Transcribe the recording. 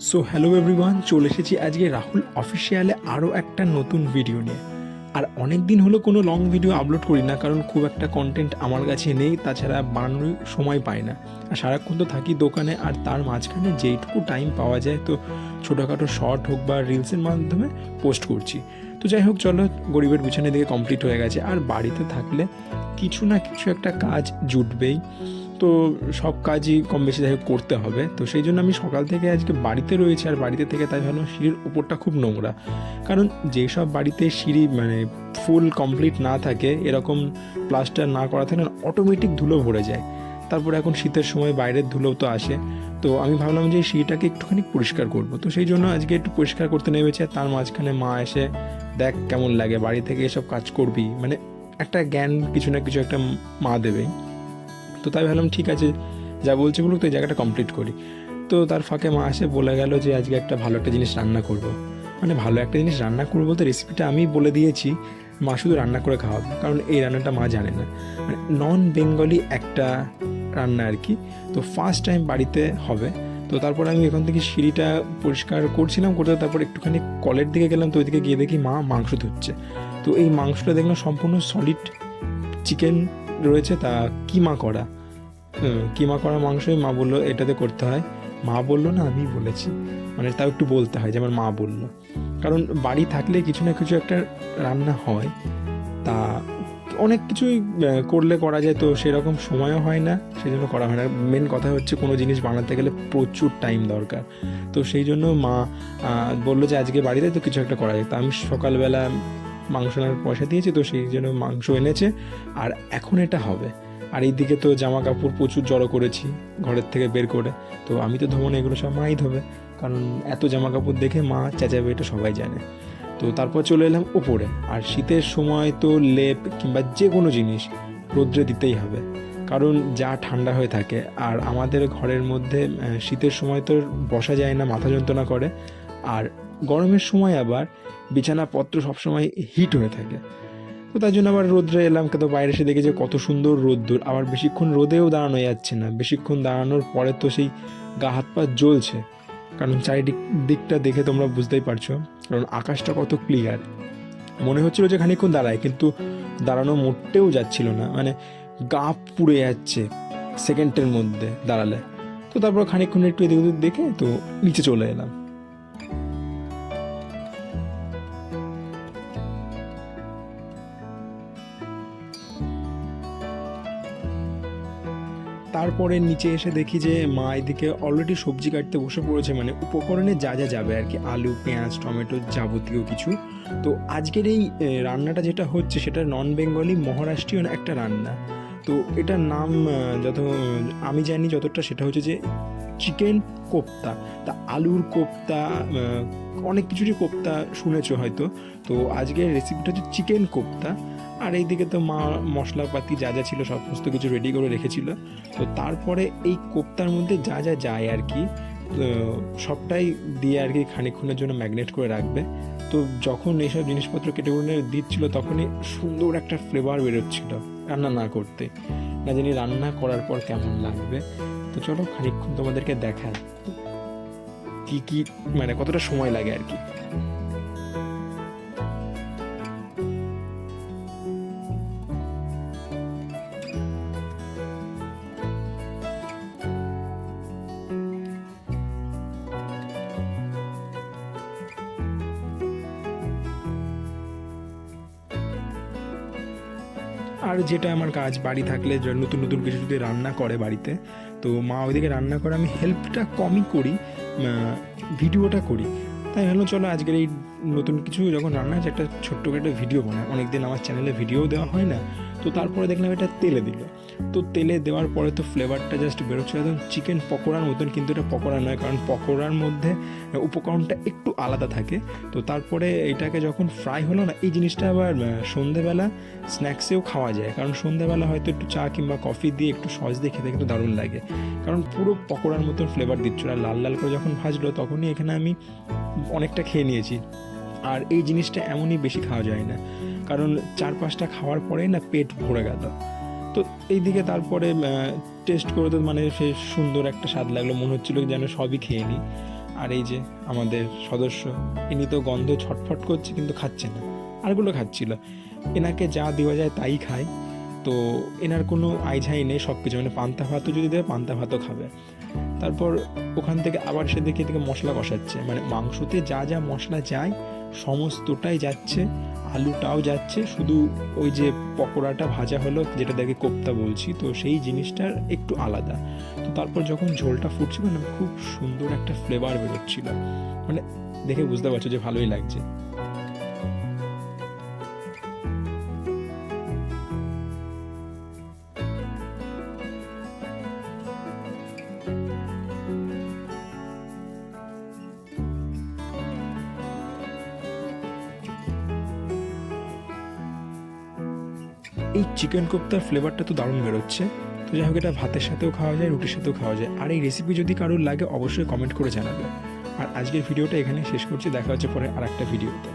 So hello everyone, চলে এসেছি আজকে রাহুল অফিসিয়ালে আরও একটা নতুন ভিডিও নিয়ে। আর অনেক দিন হলো কোনো লং ভিডিও আপলোড করি না, কারণ খুব একটা কন্টেন্ট আমার কাছে নেই, তাছাড়া বানানোর সময় পাই না। আর সারাক্ষণ তো থাকি দোকানে, আর তার মাঝখানে যেইটুকু টাইম পাওয়া যায় তো ছোটোখাটো শর্ট হোক বা রিলসের মাধ্যমে পোস্ট করছি। তো যাই হোক, চলো, গরিবের বিছানের দিকে কমপ্লিট হয়ে গেছে। আর বাড়িতে থাকলে কিছু না কিছু একটা কাজ জুটবেই, তো সব কাজই কম বেশি যাই হোক করতে হবে। তো সেই জন্য আমি সকাল থেকে আজকে বাড়িতে রয়েছি, আর বাড়িতে থেকে তাই ভাবলাম সিঁড়ির উপরটা খুব নোংরা। কারণ যেসব বাড়িতে সিঁড়ি ফুল কমপ্লিট না থাকে, এরকম প্লাস্টার না করা থাকে না, অটোমেটিক ধুলো ভরে যায়। তারপরে এখন শীতের সময় বাইরের ধুলো তো আসে, তো আমি ভাবলাম যে সিঁড়িটাকে একটুখানি পরিষ্কার করব। তো সেই জন্য আজকে একটু পরিষ্কার করতে নেমেছে। তার মাঝখানে মা এসে, দেখ কেমন লাগে, বাড়ি থেকে এসব কাজ করবি, একটা জ্ঞান কিছু না কিছু একটা মা দেবেই। তো তাই ভাবলাম ঠিক আছে, যা বলছে বলুক, তো এই জায়গাটা কমপ্লিট করি। তো তার ফাঁকে মা এসে বলে গেল যে আজকে একটা ভালো একটা জিনিস রান্না করব। ভালো একটা জিনিস রান্না করবো বলতে রেসিপিটা আমি বলে দিয়েছি, মা শুধু রান্না করে খাওয়াবে, কারণ এই রান্নাটা মা জানে না। নন বেঙ্গলি একটা রান্না আর কি। তো ফার্স্ট টাইম বাড়িতে হবে। তো তারপর আমি এখান থেকে সিঁড়িটা পরিষ্কার করছিলাম, করতে তারপর একটুখানি কলের দিকে গেলাম। তো ওইদিকে গিয়ে দেখি মা মাংস ধুচ্ছে। তো এই মাংসটা দেখলাম সম্পূর্ণ সলিড চিকেন রয়েছে, তা কিমা করা। কিমা করা মাংসই মা বললো এটাতে করতে হয়। মা বললো না, আমি বলেছি, তাও একটু বলতে হয় যে আমার মা বললো। কারণ বাড়ি থাকলে কিছু না কিছু একটা রান্না হয়, তা অনেক কিছুই করলে করা যায়, তো সেরকম সময়ও হয় না, সেই জন্য করা হয় না। মেন কথা হচ্ছে কোনো জিনিস বানাতে গেলে প্রচুর টাইম দরকার। তো সেই জন্য মা বললো যে আজকে বাড়িতে তো কিছু একটা করা যায়। তা আমি সকালবেলা মাংস আনার পয়সা দিয়েছি, তো সেই জন্য মাংস এনেছে, আর এখন এটা হবে। আর এইদিকে তো জামা কাপড় প্রচুর জড়ো করেছি ঘরের থেকে বের করে। তো আমি তো ধোবো না, এগুলো সব মাই ধোবে, কারণ এত জামা কাপড় দেখে মা চেঁচাবে, এটা সবাই জানে। তো তারপর চলে এলাম উপরে। আর শীতের সময় তো লেপ কিংবা যে কোনো জিনিস রোদ্রে দিতেই হবে, কারণ যা ঠান্ডা হয়ে থাকে। আর আমাদের ঘরের মধ্যে শীতের সময় তো বসা যায় না, মাথা যন্ত্রণা করে। আর গরমের সময় আবার বিছানাপত্র সবসময় হিট হয়ে থাকে। তো তার জন্য আবার রোদ্রে এলাম, কিন্তু বাইরে এসে দেখি যে কত সুন্দর রোদ্দুর। আবার বেশিক্ষণ রোদেও দাঁড়ানো যাচ্ছে না, বেশিক্ষণ দাঁড়ানোর পরে তো সেই গা হাত পা জ্বলছে। কারণ দিকটা দেখে তোমরা বুঝতেই পারছো, কারণ আকাশটা কত ক্লিয়ার। মনে হচ্ছিল যে খানিকক্ষণ দাঁড়ায়, কিন্তু দাঁড়ানো মোটেও যাচ্ছিল না, গা পুড়ে যাচ্ছে সেকেন্ডের মধ্যে দাঁড়ালে। তো তারপর খানিকক্ষণ একটু এদিক ওদিক দেখে তো নিচে চলে এলাম। তারপরে নিচে এসে দেখি যে মা এদিকে অলরেডি সবজি কাটতে বসে পড়েছে, উপকরণে যা যা যাবে আর কি, আলু, পেঁয়াজ, টমেটো, যাবতীয় কিছু। তো আজকের এই রান্নাটা যেটা হচ্ছে, সেটা নন বেঙ্গলি মহারাষ্ট্রীয় একটা রান্না। তো এটার নাম যত আমি জানি যতটা, সেটা হচ্ছে যে চিকেন কোপ্তা। তা আলুর কোপ্তা, অনেক কিছুরই কোপ্তা শুনেছো হয়তো। তো আজকের রেসিপিটা হচ্ছে চিকেন কোপ্তা। আর এইদিকে তো মা মশলাপাতি যা যা ছিল সমস্ত কিছু রেডি করে রেখেছিল। তো তারপরে এই কোপ্তার মধ্যে যা যা যায় আর কি, সবটাই দিয়ে আর কি খানিকক্ষণের জন্য ম্যাগনেট করে রাখবে। তো যখন এইসব জিনিসপত্র কেটে কুটে দিচ্ছিল, তখনই সুন্দর একটা ফ্লেভার বেরোচ্ছিল রান্না না করতে। না জানি রান্না করার পর কেমন লাগবে। তো চলো খানিকক্ষণ তোমাদেরকে দেখাই কি কি কতটা সময় লাগে আর কি। আর যেটা আমার কাজ, বাড়ি থাকলে নতুন নতুন কিছু যদি রান্না করে বাড়িতে, তো মা ওইদিকে রান্না করে, আমি হেল্পটা কমই করি, ভিডিওটা করি। তাই ভাবলাম চলো আজকের এই নতুন কিছু যখন রান্না আছে, একটা ছোট্ট একটা ভিডিও বানাই। অনেকদিন আমার চ্যানেলে ভিডিও দেওয়া হয় না। তো তারপরে দেখলাম এটা তেলে দিল। তো তেলে দেওয়ার পরে তো ফ্লেভারটা জাস্ট বেরোচ্ছে একদম চিকেন পকোড়ার মতন, কিন্তু এটা পকোড়া নয়, কারণ পকোড়ার মধ্যে উপকরণটা একটু আলাদা থাকে। তো তারপরে এটাকে যখন ফ্রাই হলো না, এই জিনিসটা আবার সন্ধেবেলা স্ন্যাক্সেও খাওয়া যায়, কারণ সন্ধেবেলা হয়তো একটু চা কিংবা কফি দিয়ে একটু সস দিয়ে খেতে কিন্তু দারুণ লাগে, কারণ পুরো পকোড়ার মতন ফ্লেভার দিচ্ছিল। আর লাল লাল করে যখন ভাজলো, তখনই এখানে আমি অনেকটা খেয়ে নিয়েছি। আর এই জিনিসটা এমনই বেশি খাওয়া যায় না, কারণ 4-5টা খাওয়ার পরেই না পেট ভরে গেল। তো এইদিকে তারপরে টেস্ট করে তো সে সুন্দর একটা স্বাদ লাগলো, মনে হচ্ছিল যেন সবই খেয়ে নিই। আর এই যে আমাদের সদস্য, ইনি তো গন্ধ ছটফট করছে কিন্তু খাচ্ছে না, আরগুলো খাচ্ছিল। এনাকে যা দেওয়া যায় তাই খায়, তো এনার কোনো আইঝাই নেই সব কিছু, মানে পান্তা ভাতও যদি দেয় পান্তা ভাতও খাবে। তারপর ওখান থেকে আবার সে দেখে এদিকে মশলা কষাচ্ছে, মানে মাংসতে যা যা মশলা যায় সমস্তটাই যাচ্ছে, আলুটাও যাচ্ছে, শুধু ওই যে পকোড়াটা ভাজা হলো যেটা দেখে কোপ্তা বলছি, তো সেই জিনিসটার একটু আলাদা। তো তারপর যখন ঝোলটা ফুটছিল না, খুব সুন্দর একটা ফ্লেভার বেরোচ্ছিল, মানে দেখে বুঝতে পারছো যে ভালোই লাগছে। এই চিকেন কোপ্তার ফ্লেভারটা তো দারুণ বেরোচ্ছে। তো যাই হোক, এটা ভাতের সাথেও খাওয়া যায়, রুটির সাথেও খাওয়া যায়। আর এই রেসিপি যদি কারোর লাগে অবশ্যই কমেন্ট করে জানাবে। আর আজকের ভিডিওটা এখানে শেষ করছি, দেখা হচ্ছে পরে আর একটা ভিডিওতে।